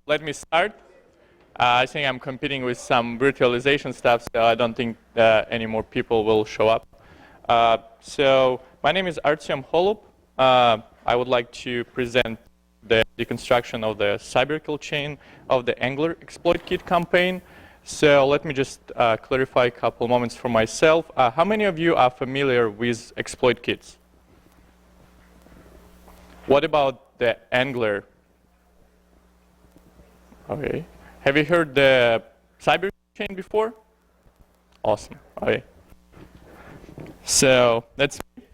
Let me start. I think I'm competing with some virtualization stuff, so I don't think any more people will show up. So my name is Artsiom Holub. I would like to present the deconstruction of the cybercriminal chain of the Angler exploit kit campaign. So let me just clarify a couple moments for myself. How many of you are familiar with exploit kits? What about the Angler? Okay. Have you heard the cyber chain before? Awesome. Okay. So that's me.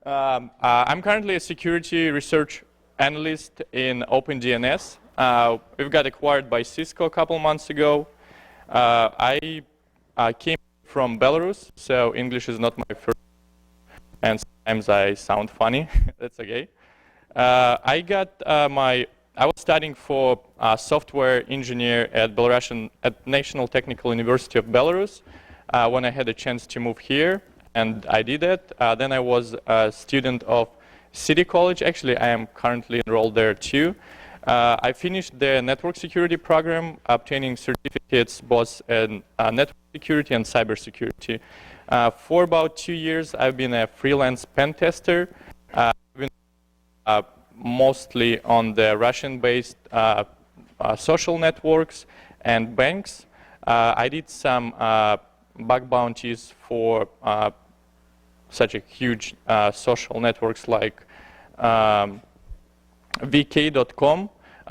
I'm currently a security research analyst in OpenDNS. We've got acquired by Cisco a couple months ago. I came from Belarus, so English is not my first, and sometimes I sound funny. That's okay. I was studying for software engineer at National Technical University of Belarus when I had a chance to move here, and I did it. Then I was a student of City College. Actually, I am currently enrolled there too. I finished the network security program, obtaining certificates both in network security and cybersecurity. For about 2 years, I've been a freelance pen tester. Mostly on the Russian-based social networks and banks. I did some bug bounties for such a huge social networks like VK.com,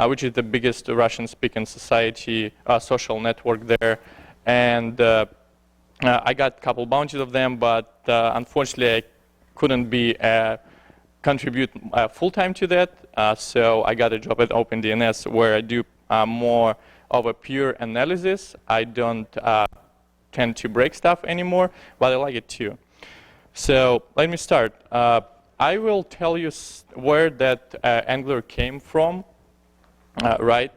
which is the biggest Russian-speaking society social network there. And I got a couple bounties of them, but unfortunately I couldn't be contribute full-time to that, so I got a job at OpenDNS where I do more of a pure analysis. I don't tend to break stuff anymore, but I like it too. So let me start. I will tell you where that Angler came from, right?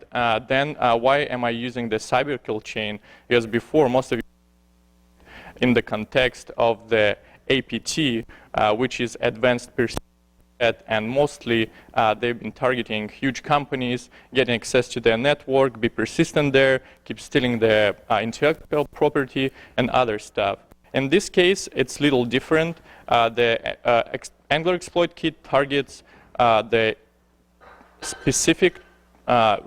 Then why am I using the cybercriminal chain? Because before, most of you in the context of the APT, which is advanced persistent, and mostly they've been targeting huge companies, getting access to their network, be persistent there, keep stealing their intellectual property and other stuff. In this case, it's a little different. The Angler exploit kit targets the specific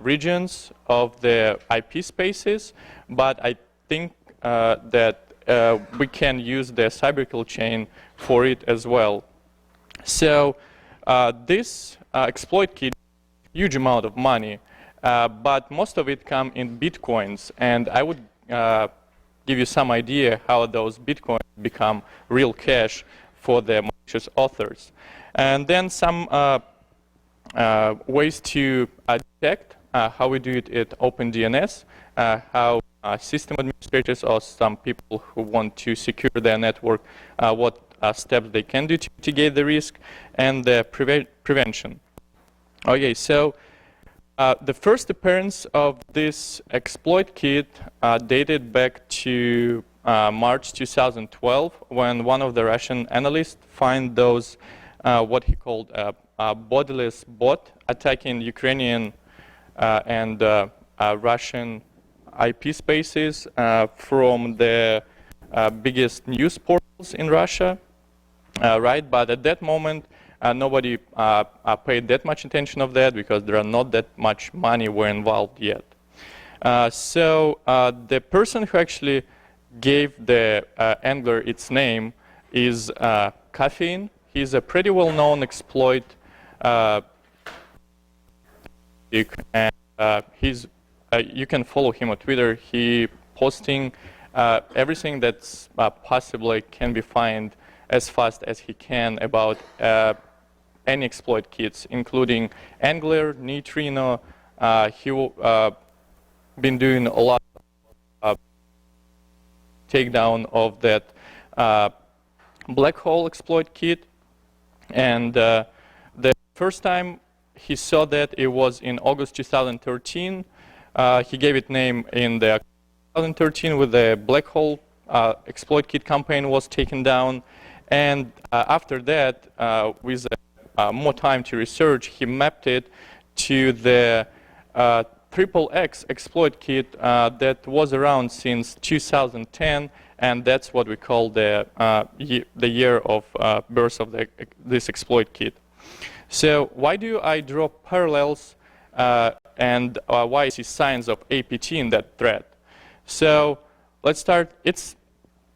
regions of the IP spaces, but I think that we can use the cybercriminal chain for it as well. So this exploit kit, huge amount of money, but most of it come in bitcoins, and I would give you some idea how those bitcoins become real cash for the malicious authors. And then some ways to detect how we do it at OpenDNS, how system administrators or some people who want to secure their network, what steps they can do to mitigate the risk, and the prevention. Okay, so the first appearance of this exploit kit dated back to March 2012, when one of the Russian analysts found those, what he called a bodiless bot attacking Ukrainian and Russian IP spaces from the biggest news portals in Russia. Right, but at that moment, nobody paid that much attention of that because there are not that much money were involved yet. So the person who actually gave the Angler its name is Caffeine. He's a pretty well-known exploit, and you can follow him on Twitter. He posting everything that's possibly can be found as fast as he can about any exploit kits, including Angler, Neutrino. He been doing a lot of takedown of that black hole exploit kit. And the first time he saw that, it was in August 2013. He gave it name in the 2013 with the black hole exploit kit campaign was taken down. And after that, with more time to research, he mapped it to the XXX exploit kit that was around since 2010, and that's what we call the year of birth of this exploit kit. So why do I draw parallels and why I see signs of APT in that threat? So let's start. It's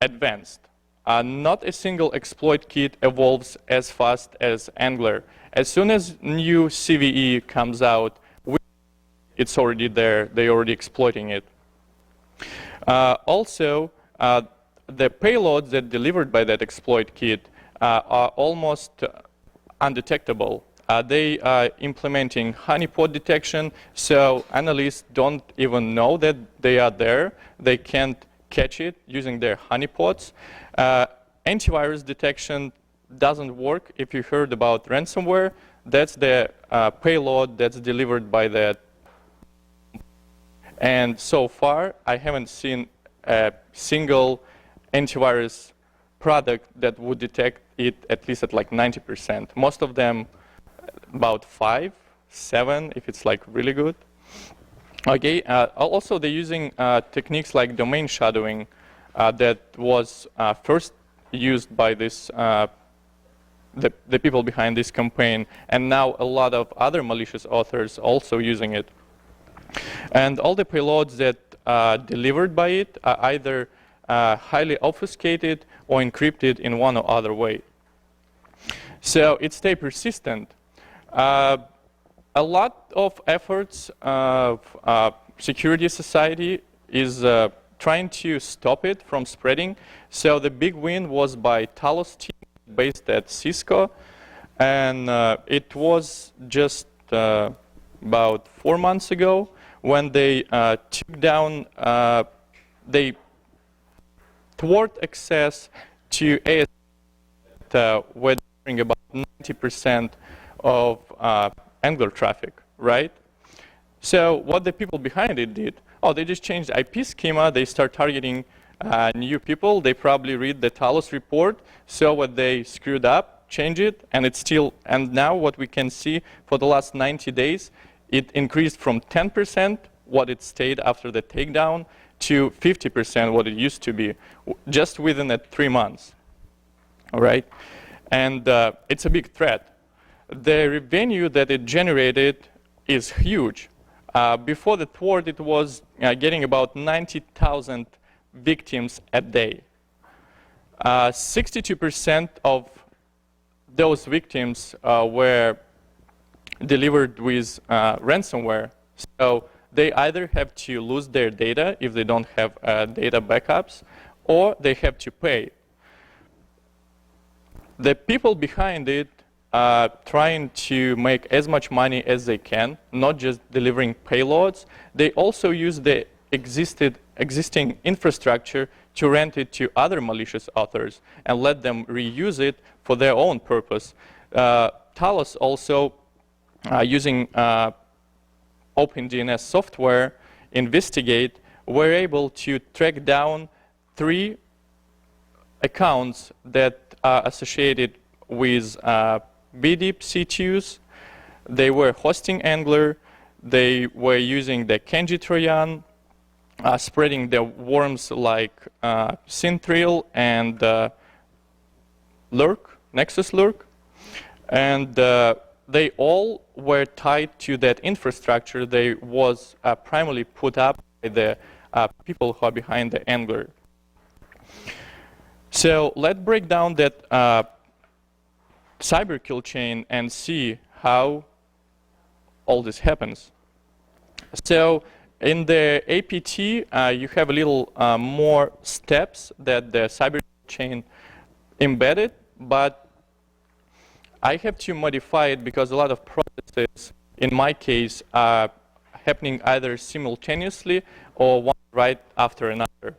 advanced. Not a single exploit kit evolves as fast as Angler. As soon as new CVE comes out, it's already there. They're already exploiting it. Also, the payloads that delivered by that exploit kit are almost undetectable. They are implementing honeypot detection, so analysts don't even know that they are there. They can't catch it using their honeypots. Antivirus detection doesn't work. If you heard about ransomware, that's the payload that's delivered by that. And so far, I haven't seen a single antivirus product that would detect it at least at like 90%. Most of them about 5, 7, if it's like really good. Okay. Also, they're using techniques like domain shadowing that was first used by this the people behind this campaign, and now a lot of other malicious authors also using it. And all the payloads that are delivered by it are either highly obfuscated or encrypted in one or other way. So it stays persistent. A lot of efforts of security society is trying to stop it from spreading. So the big win was by Talos team based at Cisco, and it was just about 4 months ago when they took down, they thwart access to AS were doing about 90% of Angler traffic, right? So what the people behind it did, they just changed the IP schema. They start targeting new people. They probably read the Talos report, saw what they screwed up, change it, and it's still, and now what we can see for the last 90 days, it increased from 10%, what it stayed after the takedown, to 50% what it used to be, just within 3 months, all right? And it's a big threat. The revenue that it generated is huge. Before the thwart, it was getting about 90,000 victims a day. 62% of those victims were delivered with ransomware. So they either have to lose their data if they don't have data backups, or they have to pay. The people behind it are trying to make as much money as they can, not just delivering payloads. They also use the existing infrastructure to rent it to other malicious authors and let them reuse it for their own purpose. Talos also, using OpenDNS software, Investigate, were able to track down 3 accounts that are associated with BDIP C2s. They were hosting Angler. They were using the Kenji Trojan, spreading the worms like Synthrill and Lurk, Nexus Lurk. And they all were tied to that infrastructure. They was primarily put up by the people who are behind the Angler. So let's break down that cyber kill chain and see how all this happens. So in the APT, you have a little more steps that the cyber kill chain embedded, but I have to modify it because a lot of processes, in my case, are happening either simultaneously or one right after another.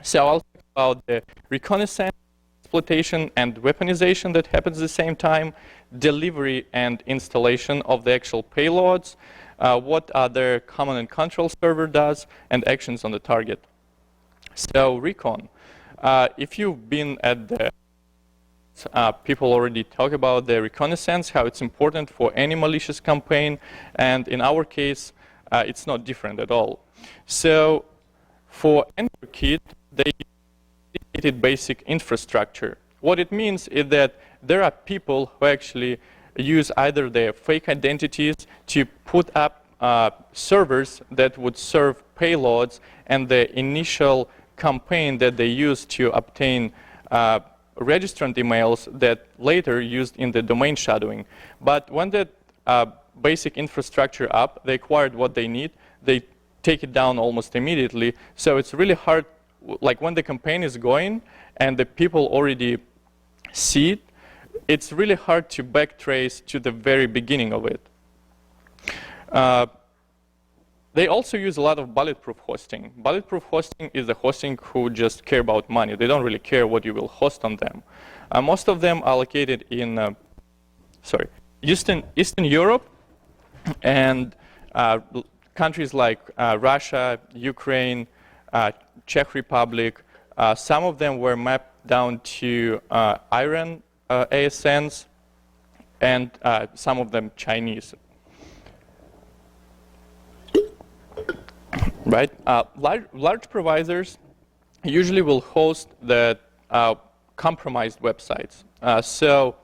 So I'll talk about the reconnaissance, exploitation, and weaponization that happens at the same time, delivery and installation of the actual payloads, what other command and control server does, and actions on the target. So recon. If you've been at the people already talk about the reconnaissance, how it's important for any malicious campaign, and in our case, it's not different at all. So for AnchorKit, they dedicated basic infrastructure. What it means is that there are people who actually use either their fake identities to put up servers that would serve payloads, and the initial campaign that they use to obtain registrant emails that later used in the domain shadowing. But when that basic infrastructure up, they acquired what they need, they take it down almost immediately. So it's really hard, like when the campaign is going and the people already see it, it's really hard to backtrace to the very beginning of it. They also use a lot of bulletproof hosting. Bulletproof hosting is the hosting who just care about money. They don't really care what you will host on them. Most of them are located in Eastern Europe and countries like Russia, Ukraine, Czech Republic. Some of them were mapped down to Iran ASNs, and some of them Chinese. Right? Large providers usually will host the compromised websites. So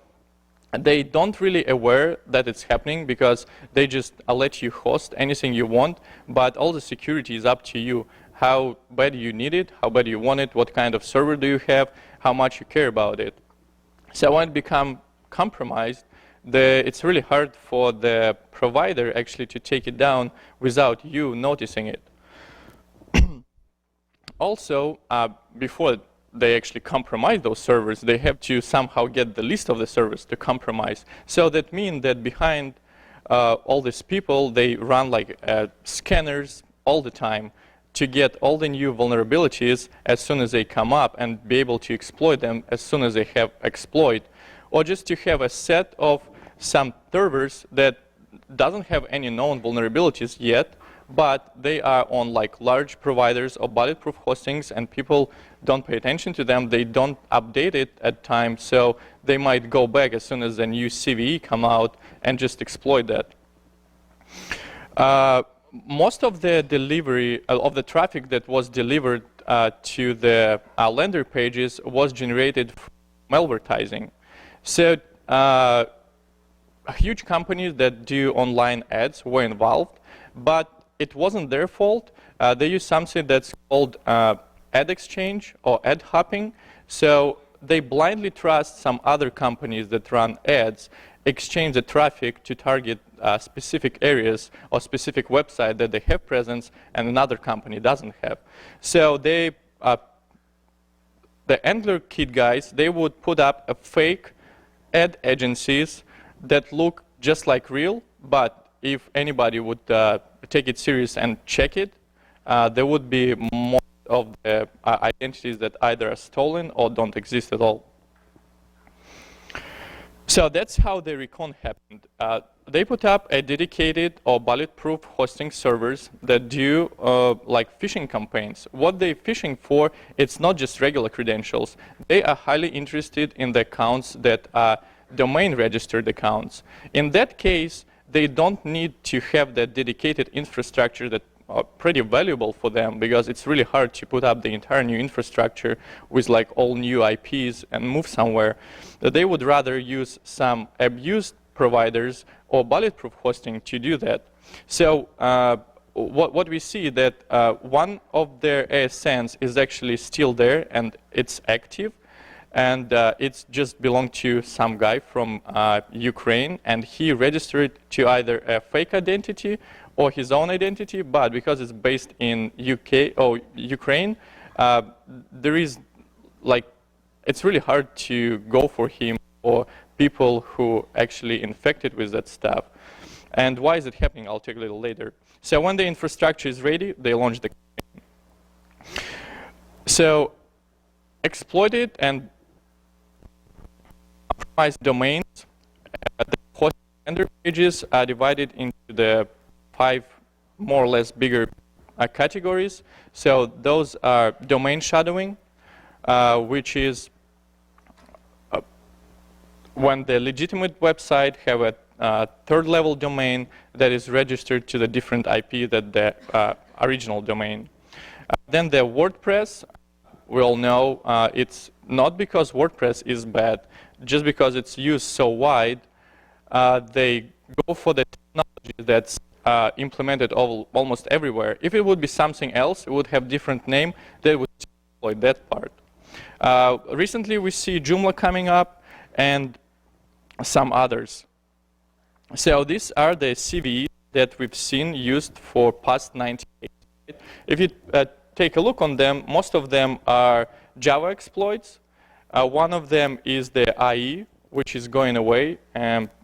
they don't really aware that it's happening because they just let you host anything you want, but all the security is up to you. How bad you need it, how bad you want it, what kind of server do you have, how much you care about it. So when it becomes compromised, it's really hard for the provider actually to take it down without you noticing it. Also, before they actually compromise those servers, they have to somehow get the list of the servers to compromise. So that means that behind all these people, they run like scanners all the time to get all the new vulnerabilities as soon as they come up and be able to exploit them as soon as they have exploit. Or just to have a set of some servers that doesn't have any known vulnerabilities yet, but they are on like large providers of bulletproof hostings, and people don't pay attention to them. They don't update it at times, so they might go back as soon as the new CVE come out and just exploit that. Most of the delivery of the traffic that was delivered to the landing pages was generated from malvertising. So huge companies that do online ads were involved, but it wasn't their fault. They use something that's called ad exchange or ad hopping. So they blindly trust some other companies that run ads, exchange the traffic to target specific areas or specific website that they have presence and another company doesn't have. So they, the AnchorKit guys, they would put up a fake ad agencies that look just like real, but if anybody would take it serious and check it, there would be more of the identities that either are stolen or don't exist at all. So that's how the recon happened. They put up a dedicated or bulletproof hosting servers that do like phishing campaigns. What they're phishing for, it's not just regular credentials. They are highly interested in the accounts that are domain registered accounts. In that case, they don't need to have that dedicated infrastructure that are pretty valuable for them, because it's really hard to put up the entire new infrastructure with like all new IPs and move somewhere. They would rather use some abused providers or bulletproof hosting to do that. So what we see that one of their ASNs is actually still there and it's active, and it's just belonged to some guy from Ukraine, and he registered to either a fake identity or his own identity, but because it's based in UK or Ukraine, there is like, it's really hard to go for him or people who actually infected with that stuff. And why is it happening? I'll take a little later. So when the infrastructure is ready, they launch the campaign. So exploit it and compromise domains. The host vendor pages are divided into the 5 more or less bigger categories. So those are domain shadowing, which is when the legitimate website have third-level domain that is registered to the different IP that the original domain. Then the WordPress, we all know it's not because WordPress is bad, just because it's used so wide, they go for the technology that's implemented almost everywhere. If it would be something else, it would have different name, they would exploit that part. Recently we see Joomla coming up and some others. So these are the CVEs that we've seen used for past 90 days. If you take a look on them, most of them are Java exploits. One of them is the IE, which is going away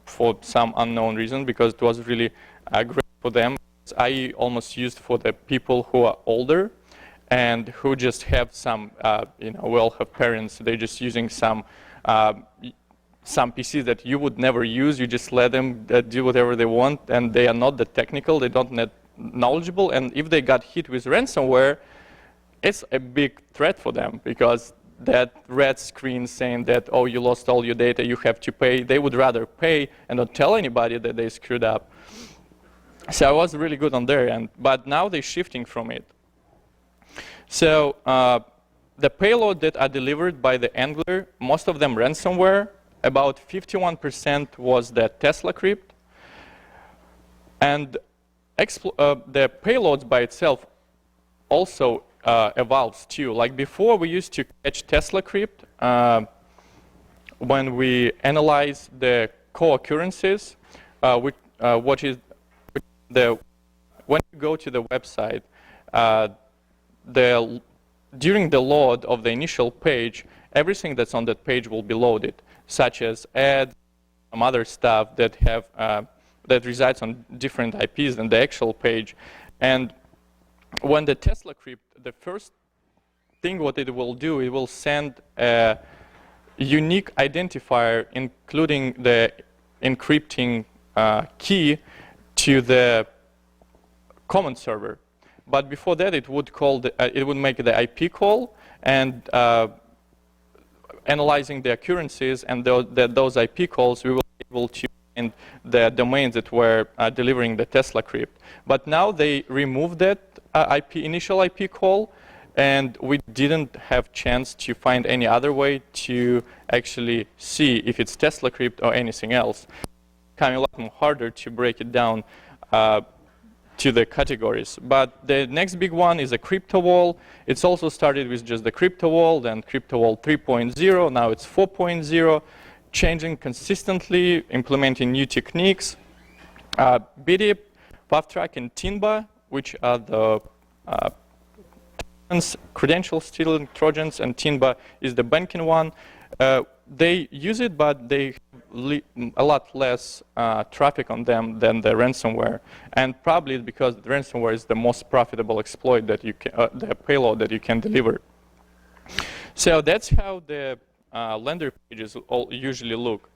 for some unknown reason, because it was really great for them. It's IE almost used for the people who are older and who just have some, well, have parents. They're just using some PCs that you would never use. You just let them do whatever they want, and they are not that technical. They don't net knowledgeable, and if they got hit with ransomware, it's a big threat for them, because that red screen saying that, oh, you lost all your data, you have to pay, they would rather pay and not tell anybody that they screwed up. So I was really good on their end, but now they're shifting from it. So the payload that are delivered by the Angler, most of them ransomware. About 51% was the Tesla crypt. And the payloads by itself also evolves too. Like before, we used to catch Tesla crypt when we analyze the co-occurrences, what is when you go to the website, during the load of the initial page, everything that's on that page will be loaded, such as ads, some other stuff that have that resides on different IPs than the actual page. And when the Tesla crypt, the first thing what it will do, it will send a unique identifier, including the encrypting key, to the command server. But before that, it would call it would make the IP call and analyzing the occurrences, and those IP calls, we will be able to find the domains that were delivering the Tesla crypt. But now they removed that initial IP call, and we didn't have chance to find any other way to actually see if it's Tesla crypt or anything else. It's becoming a lot more harder to break it down to the categories. But the next big one is a crypto wall. It's also started with just the crypto wall, then crypto wall 3.0, now it's 4.0, changing consistently, implementing new techniques. BDIP, PuffTrack, and Tinba, which are the credential stealing Trojans, and Tinba is the banking one. They use it, but they have a lot less traffic on them than the ransomware, and probably because the ransomware is the most profitable exploit that you can, the payload that you can deliver. So that's how the lender pages usually look.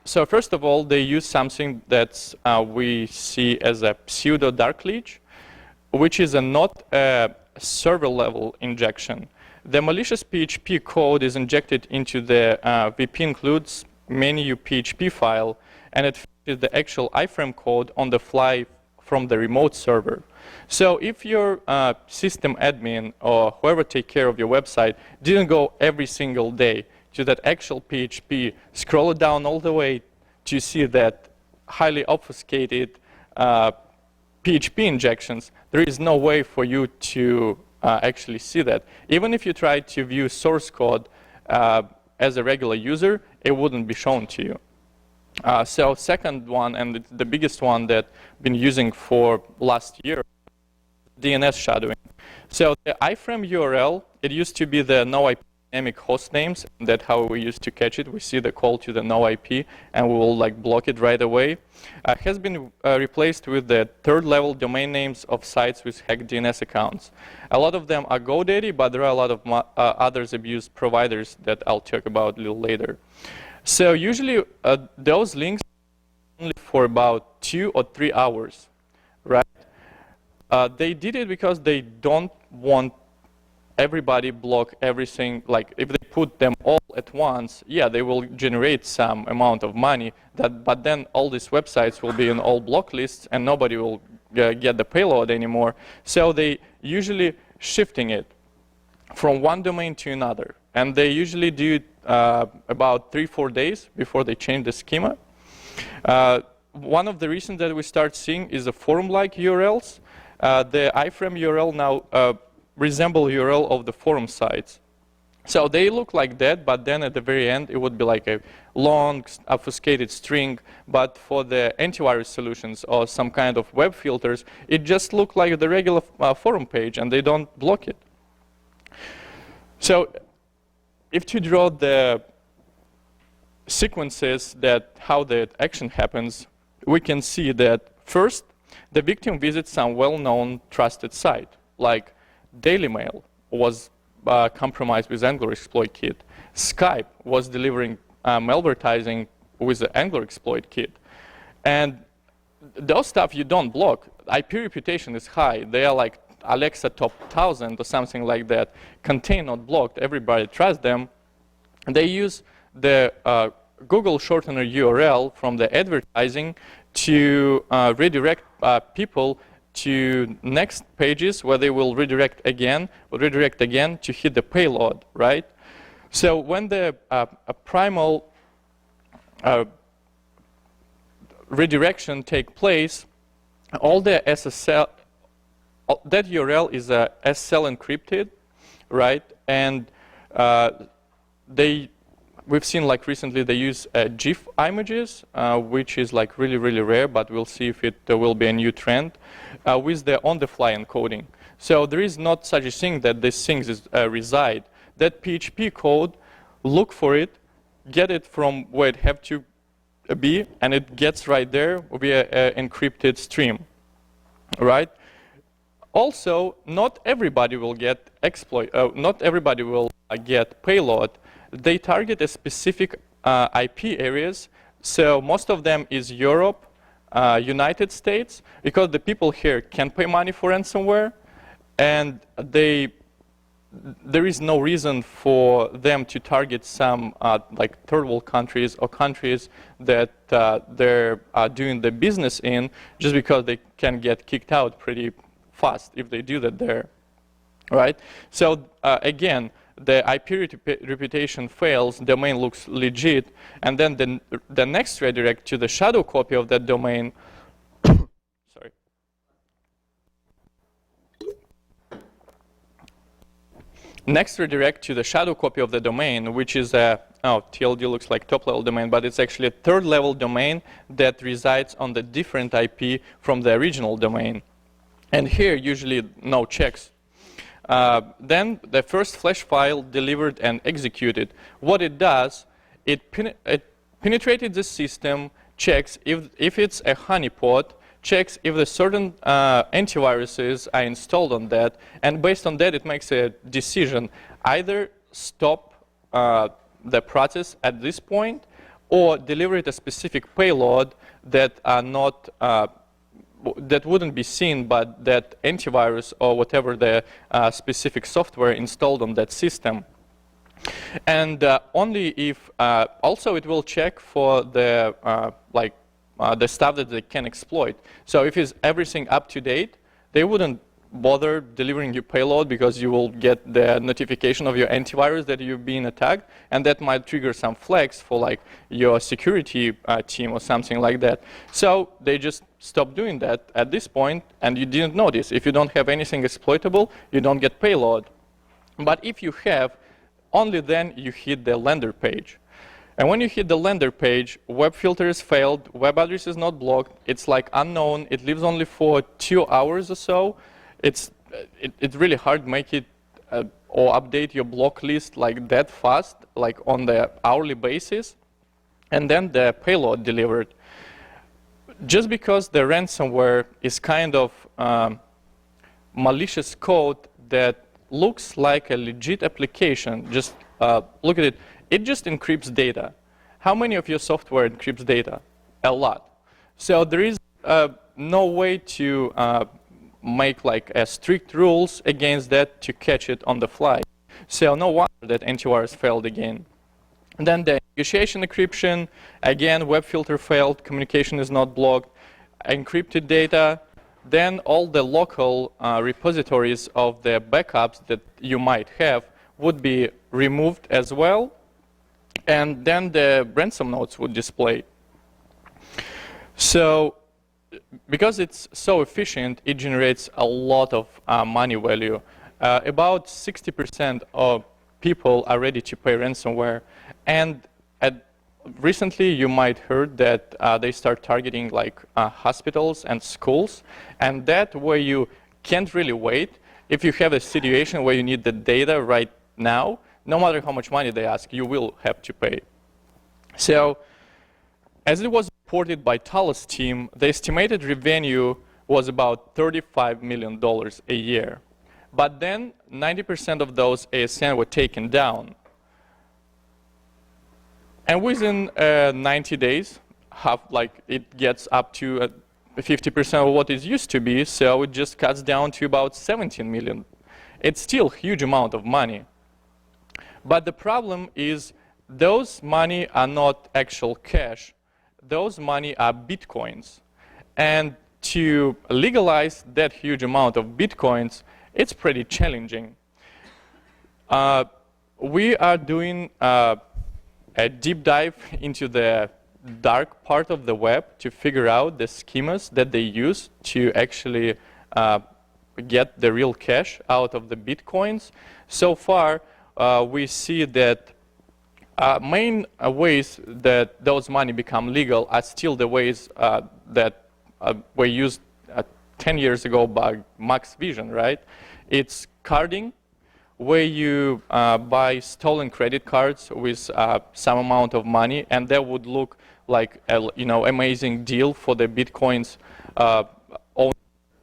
So first of all, they use something that we see as a pseudo dark leech, which is not a server-level injection. The malicious PHP code is injected into the VP includes menu PHP file, and it fetches the actual iframe code on the fly from the remote server. So if your system admin or whoever take care of your website didn't go every single day to that actual PHP, scroll it down all the way to see that highly obfuscated PHP injections, there is no way for you to actually see that. Even if you try to view source code as a regular user, it wouldn't be shown to you. So second one, and the biggest one that I've been using for last year, DNS shadowing. So the iframe URL, it used to be the no IP dynamic host names, and that's how we used to catch it. We see the call to the no IP, and we will block it right away. Has been replaced with the third-level domain names of sites with hacked DNS accounts. A lot of them are GoDaddy, but there are a lot of others abused providers that I'll talk about a little later. So usually those links are only for about 2 or 3 hours, right? They did it because they don't want everybody block everything. Like if they put them all at once, yeah, they will generate some amount of money, but then all these websites will be in all block lists and nobody will get the payload anymore. So they usually shifting it from one domain to another. And they usually do it about 3-4 days before they change the schema. One of the reasons that we start seeing is the forum-like URLs. The iframe URL now resemble URL of the forum sites. So they look like that, but then at the very end, it would be like a long, obfuscated string. But for the antivirus solutions or some kind of web filters, it just looks like the regular forum page, and they don't block it. So if to draw the sequences that how the action happens, we can see that first, the victim visits some well-known trusted site, like Daily Mail was compromised with Angler exploit kit. Skype was delivering malvertising with the Angler exploit kit. And those stuff you don't block. IP reputation is high. They are like Alexa top 1000 or something like that. Contain not blocked. Everybody trusts them. And they use the Google shortener URL from the advertising to redirect people to next pages where they will redirect again to hit the payload, right? So when the primal redirection take place, all the SSL, that URL is SSL encrypted, right? And we've seen like recently they use GIF images, which is like really, really rare, but we'll see if it will be a new trend, with the on-the-fly encoding. So there is not such a thing that these things reside. That PHP code, look for it, get it from where it have to be, and it gets right there via an encrypted stream, right? Also, not everybody will get exploit. Not everybody will get payload. They target a specific IP areas. So most of them is Europe, United States, because the people here can pay money for ransomware, and there is no reason for them to target some like third world countries or countries that they're doing the business in, just because they can get kicked out pretty fast if they do that there, right? So again, the IP reputation fails, domain looks legit, and then the next redirect to the shadow copy of that domain, sorry. Next redirect to the shadow copy of the domain, which is TLD looks like top level domain, but it's actually a third level domain that resides on the different IP from the original domain. And here, usually no checks. Then the first flash file delivered and executed. What it does, it penetrated the system, checks if it's a honeypot, checks if the certain antiviruses are installed on that, and based on that, it makes a decision. Either stop the process at this point, or deliver it a specific payload that are not that wouldn't be seen, but that antivirus or whatever the specific software installed on that system. And only if, also it will check for the the stuff that they can exploit. So if it's everything up to date, they wouldn't bother delivering you payload, because you will get the notification of your antivirus that you've been attacked, and that might trigger some flags for like your security team or something like that. So they just stop doing that at this point, and you didn't notice. If you don't have anything exploitable, you don't get payload. But if you have, only then you hit the landing page. And when you hit the landing page, web filter is failed, web address is not blocked, it's like unknown, it lives only for 2 hours or so. It's really hard to make it or update your block list like that fast, like on the hourly basis, and then the payload delivered. Just because the ransomware is kind of malicious code that looks like a legit application, just look at it, it just encrypts data. How many of your software encrypts data? A lot. So there is no way to make like strict rules against that to catch it on the fly. So no wonder that antivirus failed again. Then the negotiation encryption, again, web filter failed, communication is not blocked, encrypted data, then all the local repositories of the backups that you might have would be removed as well, and then the ransom notes would display. So because it's so efficient, it generates a lot of money value. About 60% of people are ready to pay ransomware, and recently you might heard that they start targeting like hospitals and schools, and that where you can't really wait. If you have a situation where you need the data right now, no matter how much money they ask, you will have to pay. So as it was reported by Talos team, the estimated revenue was about $35 million a year. But then 90% of those ASN were taken down. And within 90 days, it gets up to 50% of what it used to be, so it just cuts down to about 17 million. It's still a huge amount of money. But the problem is those money are not actual cash. Those money are bitcoins. And to legalize that huge amount of bitcoins, it's pretty challenging. We are doing a deep dive into the dark part of the web to figure out the schemas that they use to actually get the real cash out of the bitcoins. So far, we see that main ways that those money become legal are still the ways that were used 10 years ago by Max Vision, right? It's carding, where you buy stolen credit cards with some amount of money, and that would look like a amazing deal for the bitcoins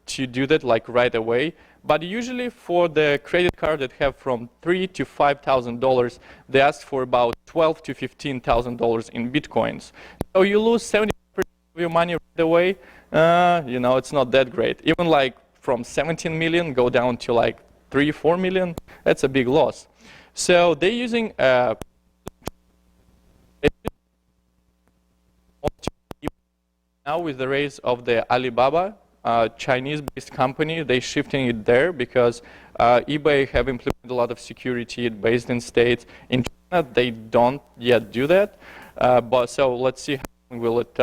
to do that like right away. But usually for the credit card that have from $3,000 to $5,000, they ask for about $12,000 to $15,000 in bitcoins. So you lose 70% of your money right away. It's not that great. Even like from 17 million go down to like 3, 4 million. That's a big loss. So they're using now with the rise of the Alibaba, Chinese-based company, they're shifting it there because eBay have implemented a lot of security based in states. In China, they don't yet do that. But so let's see how long will it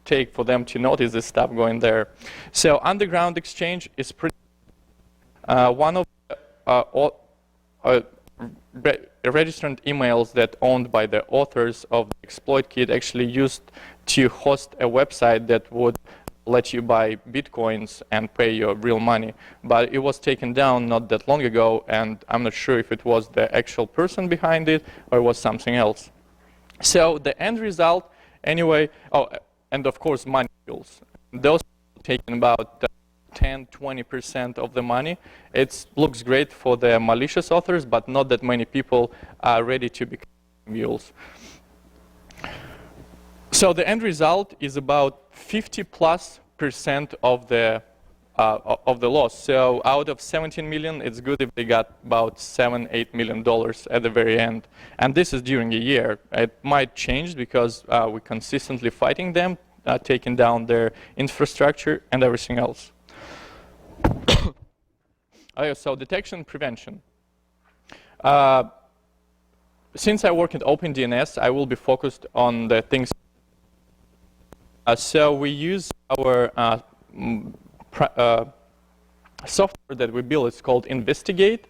take for them to notice this stuff going there. So underground exchange is pretty. One of registrant emails that owned by the authors of the exploit kit actually used to host a website that would let you buy bitcoins and pay your real money. But it was taken down not that long ago, and I'm not sure if it was the actual person behind it or it was something else. So the end result, anyway, and of course money mules. Those taken about 10–20% of the money. It looks great for the malicious authors, but not that many people are ready to become mules. So the end result is about 50+% of the loss. So out of 17 million, it's good if they got about $7–8 million at the very end. And this is during a year. It might change because we're consistently fighting them, taking down their infrastructure and everything else. So detection prevention. Since I work at OpenDNS, I will be focused on the things. So we use our software that we built. It's called Investigate,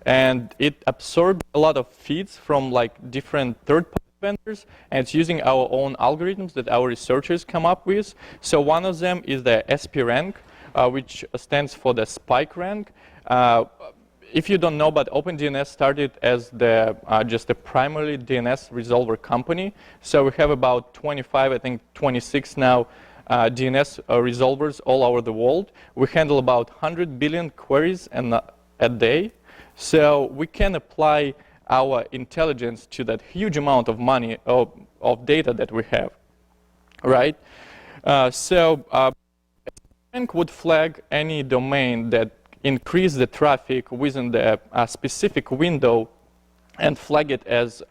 and it absorbs a lot of feeds from like different third-party vendors, and it's using our own algorithms that our researchers come up with. So one of them is the SP rank, which stands for the spike rank. If you don't know, but OpenDNS started as just a primarily DNS resolver company. So we have about 25, I think 26 now, DNS resolvers all over the world. We handle about 100 billion queries a day. So we can apply our intelligence to that huge amount of money, of data that we have, right? Rank would flag any domain that increase the traffic within the specific window and flag it as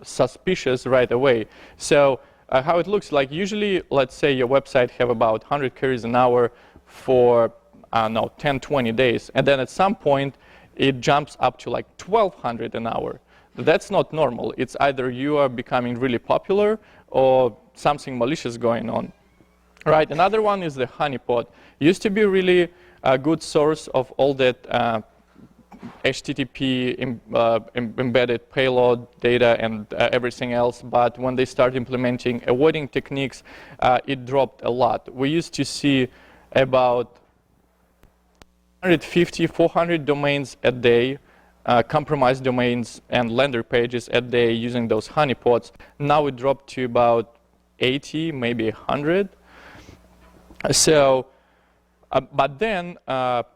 suspicious right away. So how it looks like, usually, let's say your website have about 100 queries an hour for, I don't know, 10, 20 days. And then at some point, it jumps up to like 1,200 an hour. That's not normal. It's either you are becoming really popular or something malicious going on. Right, another one is the honeypot. Used to be really a good source of all that HTTP embedded payload data and everything else, but when they start implementing avoiding techniques, it dropped a lot. We used to see about 150, 400 domains a day, compromised domains and landing pages a day using those honeypots. Now it dropped to about 80, maybe 100. So, but then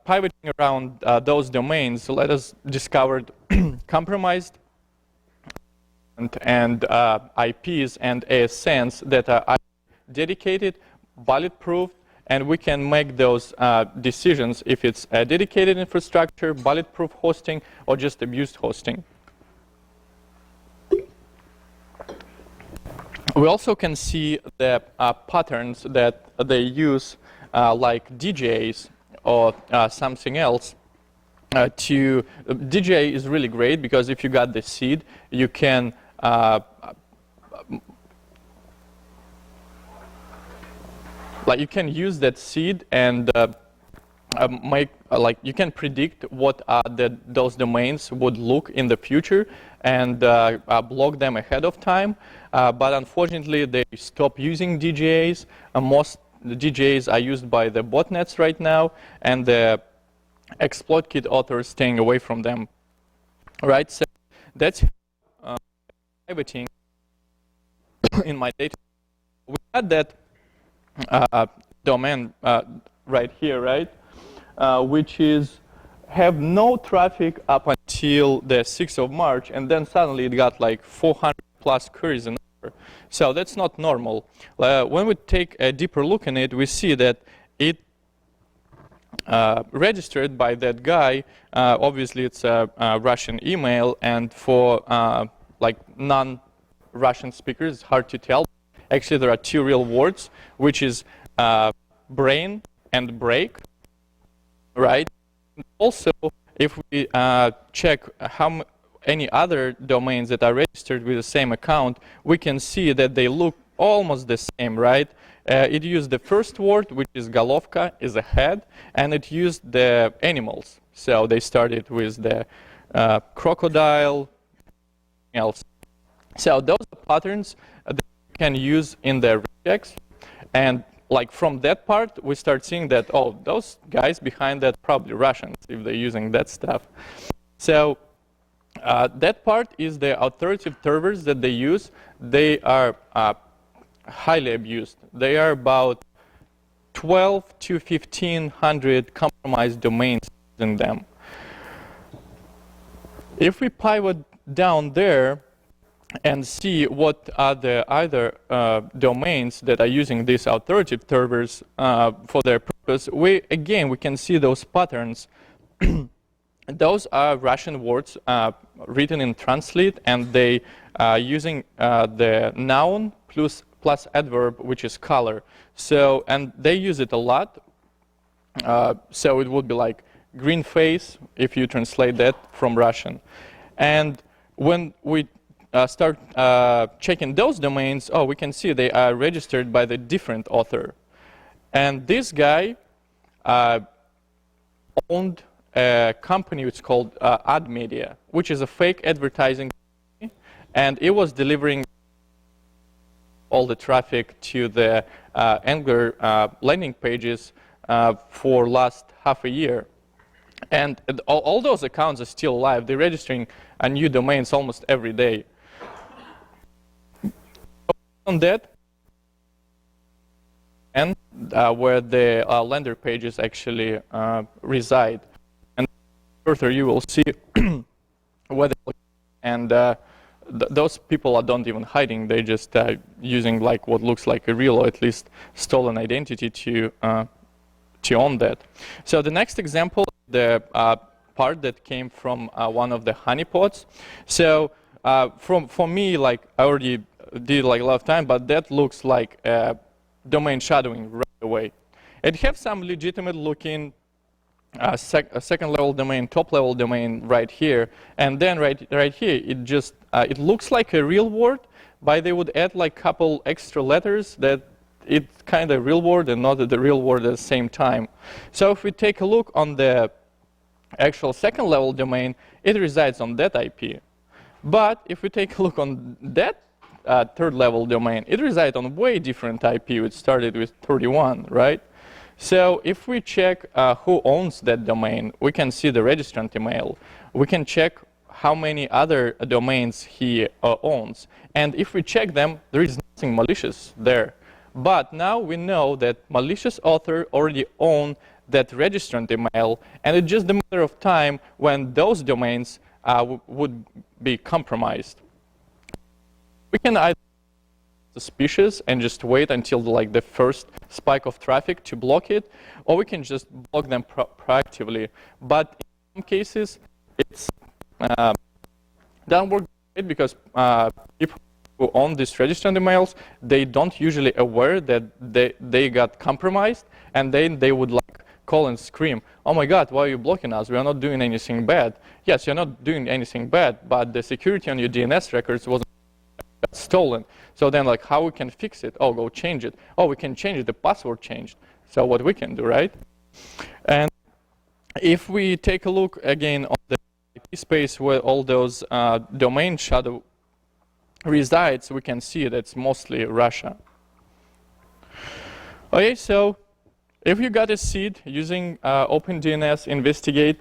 pivoting around those domains, let us discover compromised and IPs and ASNs that are dedicated, bulletproof, and we can make those decisions if it's a dedicated infrastructure, bulletproof hosting, or just abused hosting. We also can see the patterns that they use, like DJs or something else. DJ is really great because if you got the seed, you can you can use that seed and you can predict what those domains would look in the future and block them ahead of time. But unfortunately, they stop using DJs. Most DJs are used by the botnets right now, and the exploit kit authors staying away from them. Right, so that's pivoting in my data. We had that domain right here, right, which is have no traffic up until the 6th of March, and then suddenly it got like 400 plus queries an hour. So that's not normal. When we take a deeper look in it, we see that it registered by that guy. Obviously, it's a Russian email, and for like non-Russian speakers, it's hard to tell. Actually, there are two real words, which is brain and break, right? Also, if we check how any other domains that are registered with the same account, we can see that they look almost the same, right? It used the first word, which is Golovka, is a head, and it used the animals. So they started with the crocodile, else. So those are patterns that you can use in the rejects. And like from that part, we start seeing that, oh, those guys behind that probably Russians if they're using that stuff. So that part is the authoritative servers that they use. They are highly abused. They are about 12 to 1,500 compromised domains in them. If we pivot down there and see what are the other domains that are using these authoritative servers for their purpose, we can see those patterns. Those are Russian words written in translate, and they are using the noun plus adverb, which is color. So, and they use it a lot. So it would be like green face if you translate that from Russian. And when we start checking those domains, we can see they are registered by the different author. And this guy owned a company which is called Ad Media, which is a fake advertising company, and it was delivering all the traffic to the Angular landing pages for last half a year. And all those accounts are still alive. They're registering new domains almost every day. On that, and where the landing pages actually reside. And further, you will see where and those people don't even hiding. They're just using like what looks like a real or at least stolen identity to own that. So the next example, the part that came from one of the honeypots. So For me, like I already did like a lot of time, but that looks like domain shadowing right away. It has some legitimate looking second level domain, top level domain right here, and then right here it just it looks like a real word, but they would add like couple extra letters that it's kind of real word and not the real word at the same time. So if we take a look on the actual second level domain, it resides on that IP. But if we take a look on that third level domain, it resides on a way different IP, which started with 31, right? So if we check who owns that domain, we can see the registrant email. We can check how many other domains he owns. And if we check them, there is nothing malicious there. But now we know that malicious author already owned that registrant email, and it's just a matter of time when those domains would be compromised. We can either be suspicious and just wait until like the first spike of traffic to block it, or we can just block them proactively. But in some cases, it's doesn't work great because people who own these registrant emails, they don't usually aware that they got compromised, and then they would like call and scream, "Oh my God, why are you blocking us? We are not doing anything bad." Yes, you're not doing anything bad, but the security on your DNS records was stolen. So then like how we can fix it? Oh, go change it. Oh, we can change it, the password changed. So what we can do, right? And if we take a look again on the IP space where all those domain shadow resides, we can see that it's mostly Russia. Okay, so if you got a seed using OpenDNS Investigate,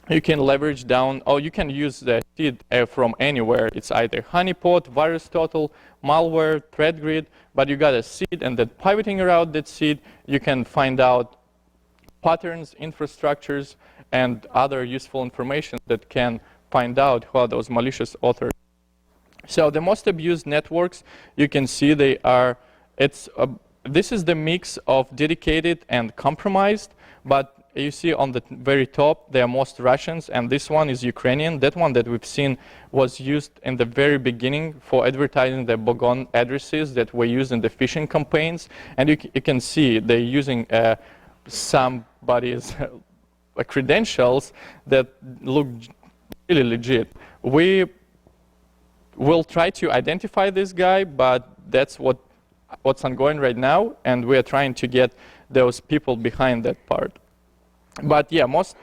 you can leverage down, or you can use the seed from anywhere. It's either honeypot, VirusTotal, malware, ThreatGrid, but you got a seed, and then pivoting around that seed, you can find out patterns, infrastructures, and other useful information that can find out who are those malicious authors. So the most abused networks, you can see they are, this is the mix of dedicated and compromised, but you see on the very top, they are most Russians, and this one is Ukrainian. That one that we've seen was used in the very beginning for advertising the Bogon addresses that were used in the phishing campaigns. And you can see they're using somebody's credentials that look really legit. We will try to identify this guy, but that's what's ongoing right now, and we are trying to get those people behind that part. But yeah, most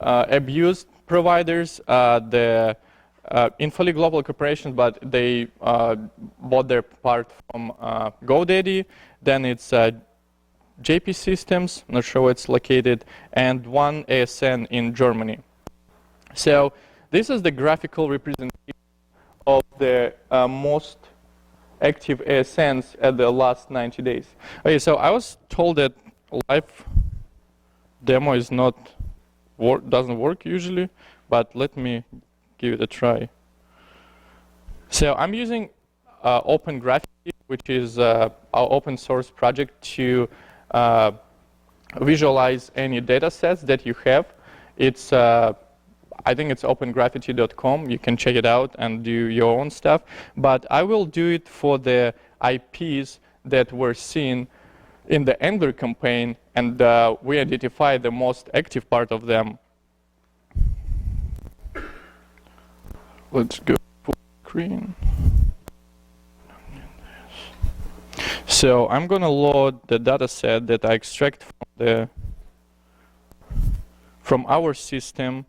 abused providers, the Infoli Global Corporation, but they bought their part from GoDaddy. Then it's JP Systems, not sure where it's located, and one ASN in Germany. So this is the graphical representation of the most active ASNs at the last 90 days. Okay, so I was told that live demo is doesn't work usually, but let me give it a try. So I'm using OpenGraphity, which is our open source project to visualize any data sets that you have. It's I think it's opengraphity.com. You can check it out and do your own stuff. But I will do it for the IPs that were seen in the Angler campaign, and we identify the most active part of them. Let's go full screen. So I'm going to load the data set that I extract from our system,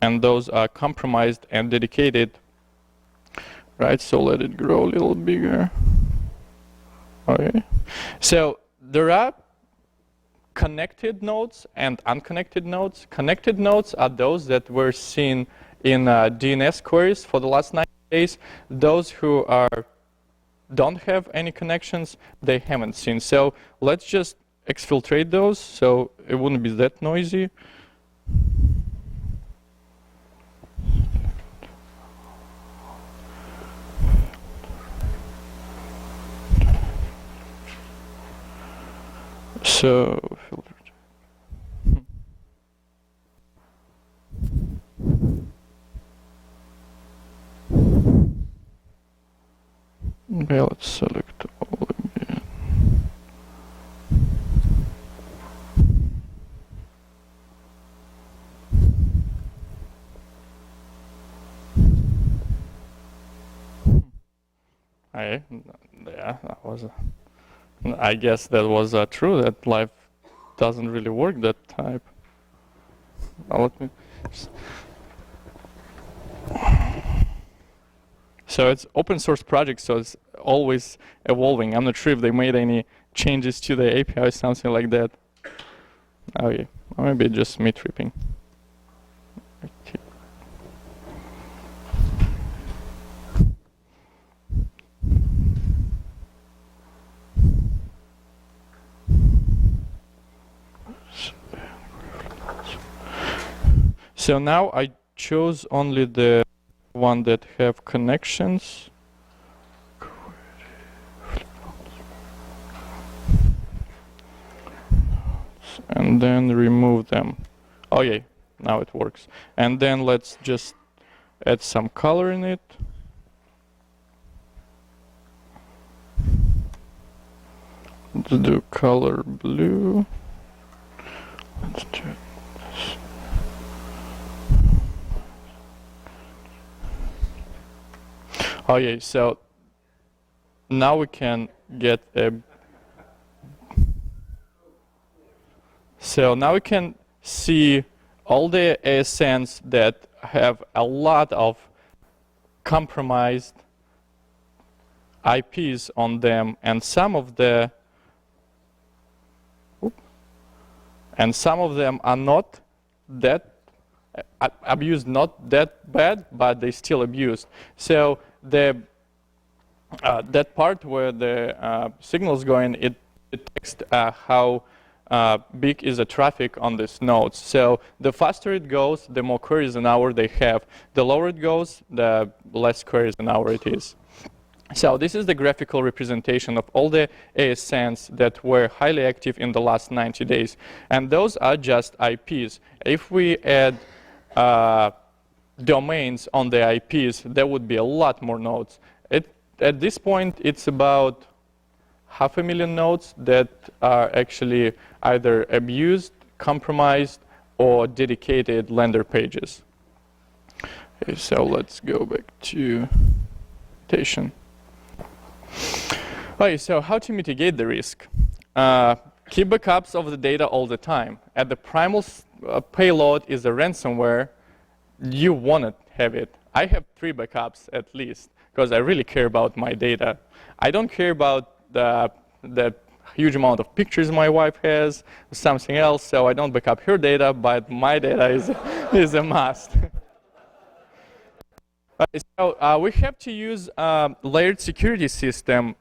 and those are compromised and dedicated. Right, so let it grow a little bigger. Okay. So there are connected nodes and unconnected nodes. Connected nodes are those that were seen in DNS queries for the last 90 days. Those who don't have any connections, they haven't seen. So let's just exfiltrate those so it wouldn't be that noisy. So, Okay, let's select all again. Yeah, that was. I guess that was true. That life doesn't really work that type. Let me. So it's open source project, so it's always evolving. I'm not sure if they made any changes to the API or something like that. Oh yeah, or maybe just me tripping. Okay. So now I chose only the one that have connections. And then remove them. Oh yeah, now it works. And then let's just add some color in it. Let's do color blue. Let's do this. Oh yeah, so now we can get a. So now we can see all the ASNs that have a lot of compromised IPs on them, and some of them are not that abused, not that bad, but they still abused. So the that part where the signal is going, it detects how big is the traffic on these nodes. So the faster it goes, the more queries an hour they have. The lower it goes, the less queries an hour it is. So this is the graphical representation of all the ASNs that were highly active in the last 90 days. And those are just IPs. If we add domains on the IPs, there would be a lot more nodes. At this point, it's about 500,000 nodes that are actually either abused, compromised, or dedicated landing pages. Okay, so let's go back to Monetization. Okay, so how to mitigate the risk? Keep backups of the data all the time. At the primal payload is a ransomware. You want to have it. I have 3 backups at least, because I really care about my data. I don't care about the huge amount of pictures my wife has, something else, so I don't backup her data, but my data is a must. So we have to use layered security system.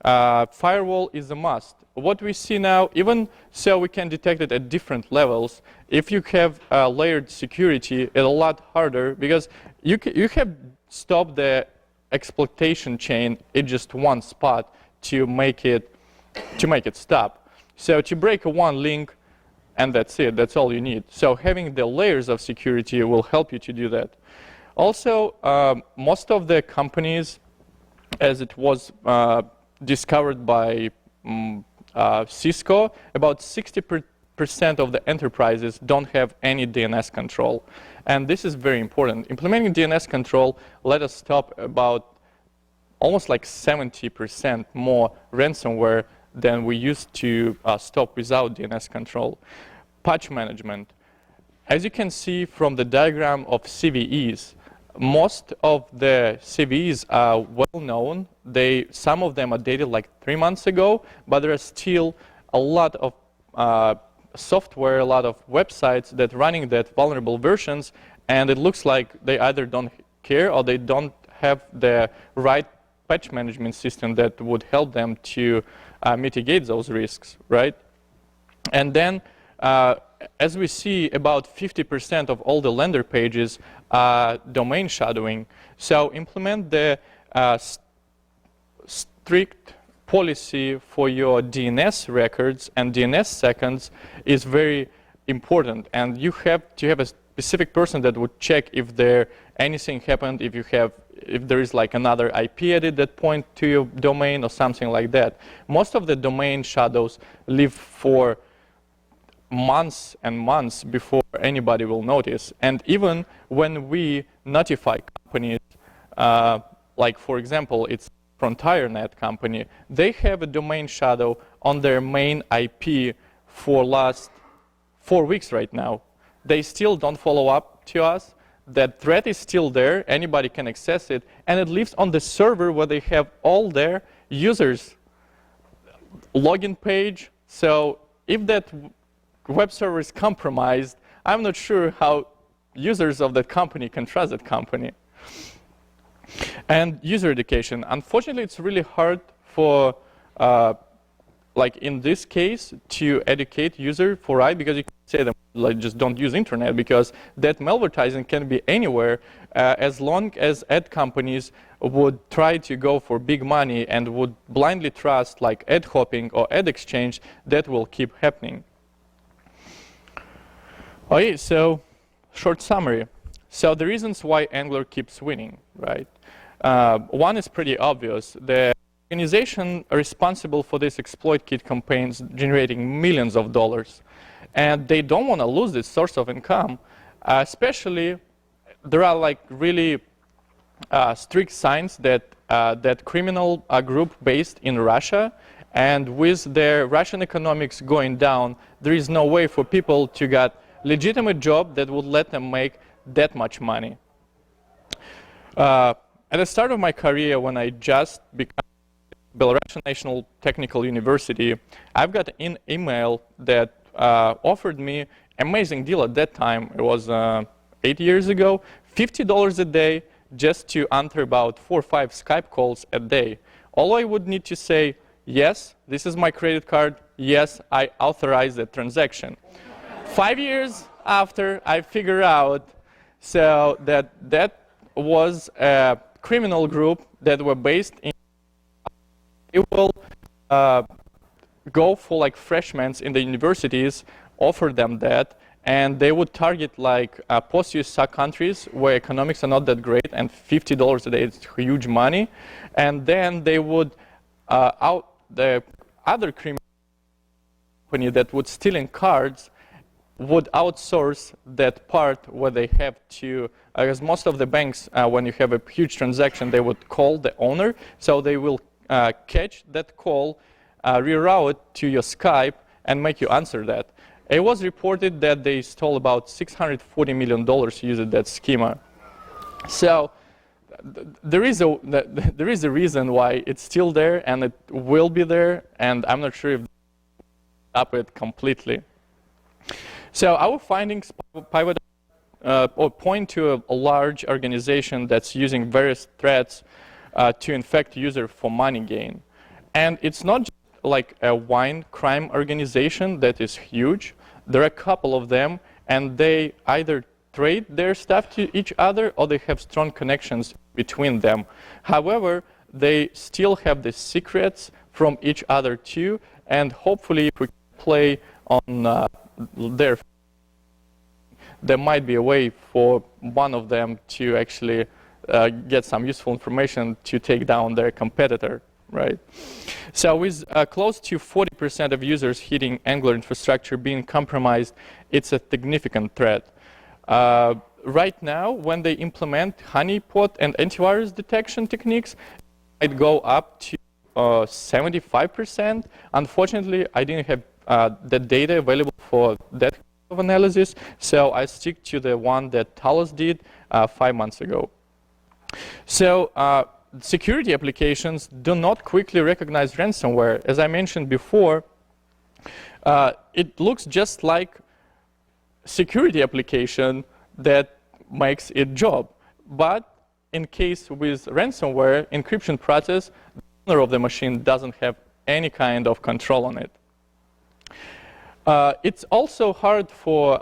Firewall is a must. What we see now, even so we can detect it at different levels. If you have layered security, it's a lot harder because you have stopped the exploitation chain in just one spot to make it stop. So to break one link, and that's it. That's all you need. So having the layers of security will help you to do that. Also, most of the companies, as it was discovered by Cisco, about 60% of the enterprises don't have any DNS control. And this is very important. Implementing DNS control let us stop about almost like 70% more ransomware than we used to stop without DNS control. Patch management. As you can see from the diagram of CVEs, most of the CVEs are well known. Some of them are dated like 3 months ago, but there are still a lot of software, a lot of websites that running that vulnerable versions, and it looks like they either don't care or they don't have the right patch management system that would help them to mitigate those risks, right? And then, as we see, about 50% of all the landing pages are domain shadowing. So implement the strict policy for your DNS records and DNS seconds is very important. And you have to have a specific person that would check if anything happened, if there is like another IP at that point to your domain or something like that. Most of the domain shadows live for months and months before anybody will notice. And even when we notify companies, like for example, it's FrontierNet company, they have a domain shadow on their main IP for last 4 weeks right now. They still don't follow up to us. That threat is still there. Anybody can access it. And it lives on the server where they have all their users' login page. So if that web server is compromised, I'm not sure how users of that company can trust that company. And user education. Unfortunately, it's really hard for, like in this case, to educate user for right, because you can say them like just don't use internet, because that malvertising can be anywhere. As long as ad companies would try to go for big money and would blindly trust like ad hopping or ad exchange, that will keep happening. Okay, so short summary. So the reasons why Angular keeps winning, right? One is pretty obvious. The organization responsible for this exploit kit campaigns generating millions of dollars. And they don't want to lose this source of income. Especially, there are like really strict signs that that criminal group based in Russia, and with their Russian economics going down, there is no way for people to get legitimate job that would let them make that much money. At the start of my career, when I just became Belarusian National Technical University, I've got an email that offered me amazing deal at that time. It was 8 years ago, $50 a day just to answer about 4 or 5 Skype calls a day. All I would need to say, yes, this is my credit card, yes, I authorize the transaction. 5 years after, I figured out so that was a criminal group that were based in. It will go for like freshmen in the universities, offer them that, and they would target like post-USSR countries where economics are not that great, and $50 a day is huge money. And then they would the other criminal company that would steal in cards would outsource that part where they have to, because most of the banks, when you have a huge transaction, they would call the owner, so they will catch that call, reroute to your Skype, and make you answer that. It was reported that they stole about $640 million using that schema. So there is a reason why it's still there, and it will be there, and I'm not sure if up it completely. So our findings pivot or point to a large organization that's using various threats to infect user for money gain. And it's not just like a wine crime organization that is huge. There are a couple of them, and they either trade their stuff to each other or they have strong connections between them. However, they still have the secrets from each other too, and hopefully if we play on there might be a way for one of them to actually get some useful information to take down their competitor, right? So with close to 40% of users hitting Angular infrastructure being compromised, it's a significant threat. Right now, when they implement honeypot and antivirus detection techniques, it go up to 75%. Unfortunately, I didn't have the data available for that kind of analysis, so I stick to the one that Talos did 5 months ago. So security applications do not quickly recognize ransomware. As I mentioned before, it looks just like security application that makes its job. But in case with ransomware encryption process, the owner of the machine doesn't have any kind of control on it. It's also hard for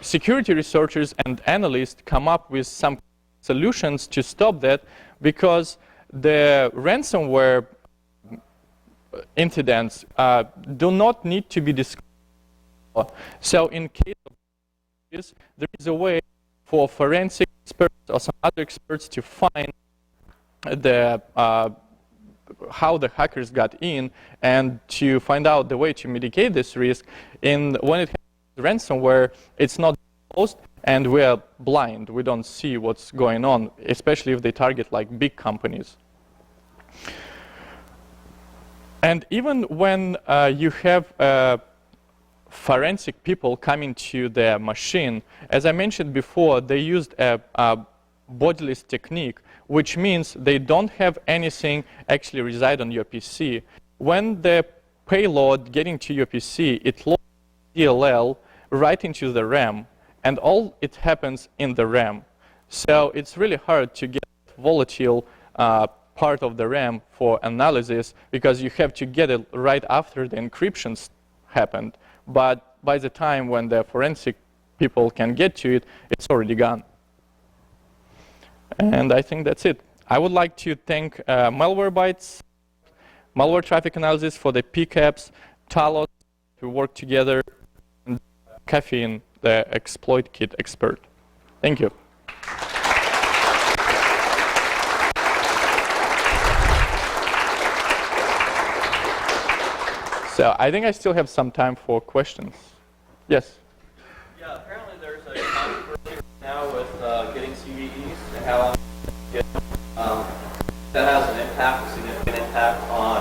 security researchers and analysts come up with some solutions to stop that, because the ransomware incidents do not need to be disclosed. So in case of is there is a way for forensic experts or some other experts to find the how the hackers got in and to find out the way to mitigate this risk. And when it happens with ransomware, it's not disclosed and we are blind. We don't see what's going on, especially if they target like big companies. And even when you have forensic people coming to their machine, as I mentioned before, they used a bodiless technique, which means they don't have anything actually reside on your PC. When the payload getting to your PC, it loads DLL right into the RAM, and all it happens in the RAM. So it's really hard to get volatile part of the RAM for analysis because you have to get it right after the encryptions happened. But by the time when the forensic people can get to it, it's already gone. And I think that's it. I would like to thank Malwarebytes, Malware Traffic Analysis for the PCAPs, Talos, who work together, and Caffeine, the exploit kit expert. Thank you. So I think I still have some time for questions. Yes? Yeah, apparently there's a controversy now with getting CVEs and how long that has an impact, a significant impact on